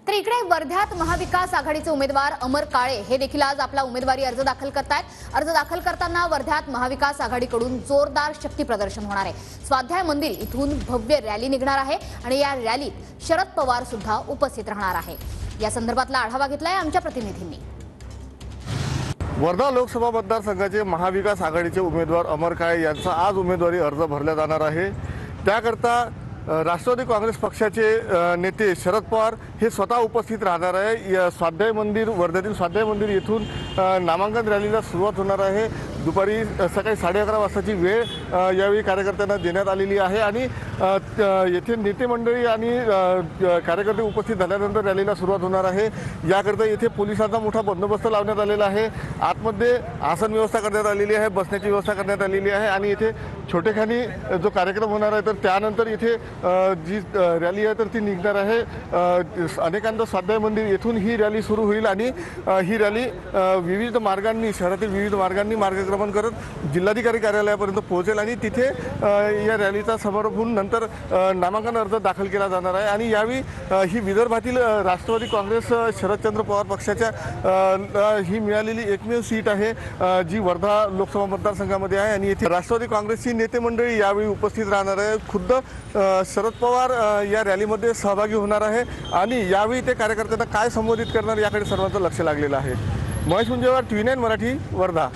तर इकडे वर्ध्यात महाविकास आघाडीचे उमेदवार अमर काळे हे देखील आज आपला उमेदवारी अर्ज दाखल करतायत। अर्ज दाखल करताना वर्ध्यात महाविकास आघाडीकडून जोरदार शक्ती प्रदर्शन होणार आहे। स्वाध्याय मंदिर इथून भव्य रॅली निघणार आहे आणि या रॅलीत शरद पवार सुद्धा उपस्थित राहणार आहे। या संदर्भातला आढावा घेतलाय आमच्या प्रतिनिधींनी। वर्धा लोकसभा मतदारसंघाचे महाविकास आघाडीचे उमेदवार अमर काळे यांचा आज उमेदवारी अर्ज भरला जाणार आहे। त्याकरता राष्ट्रवादी काँग्रेस पक्षाचे नेते शरद पवार हे स्वतः उपस्थित राहणार आहे। स्वाध्याय मंदिर वर्ध्यातील स्वाध्याय मंदिर येथून नामांकन रॅलीला सुरुवात होणार आहे। दुपारी सकाळी 11:30 वाजताची वेळ यावेळी कार्यकर्त्यांना देण्यात आलेली आहे आणि येथे नेते मंडळी आणि कार्यकर्ते उपस्थित झाल्यानंतर रॅलीला सुरुवात होणार आहे। याकरता येथे पोलिसांचा मोठा बंदोबस्त लावण्यात आलेला आहे। आतमध्ये आसन व्यवस्था करण्यात आलेली आहे, बसण्याची व्यवस्था करण्यात आलेली आहे आणि इथे छोटेखानी जो कार्यक्रम होणार आहे तर त्यानंतर इथे जी रॅली आहे तर ती निघणार आहे। अनेकांचं स्वाध्याय मंदिर येथून ही रॅली सुरू होईल आणि ही रॅली विविध मार्गांनी शहरातील विविध मार्गांनी मार्गक्रमण करत जिल्हाधिकारी कार्यालयापर्यंत पोहोचेल आणि तिथे या रॅलीचा समारोप होऊन नंतर नामांकन अर्ज दाखल केला जाणार आहे। आणि यावेळी ही विदर्भातील राष्ट्रवादी काँग्रेस शरदचंद्र पवार पक्षाच्या ही मिळालेली एकमेव सीट आहे जी वर्धा लोकसभा मतदारसंघामध्ये आहे आणि येथे राष्ट्रवादी काँग्रेसची नेते मंडळी यावेळी उपस्थित राहणार आहे। खुद्द शरद पवार या रॅलीमध्ये सहभागी होणार आहे आणि यावेळी ते कार्यकर्त्यांना काय संबोधित करणार याकडे सर्वांचं लक्ष लागलेलं आहे। महेश मुंजेवार, TV9 मराठी, वर्धा।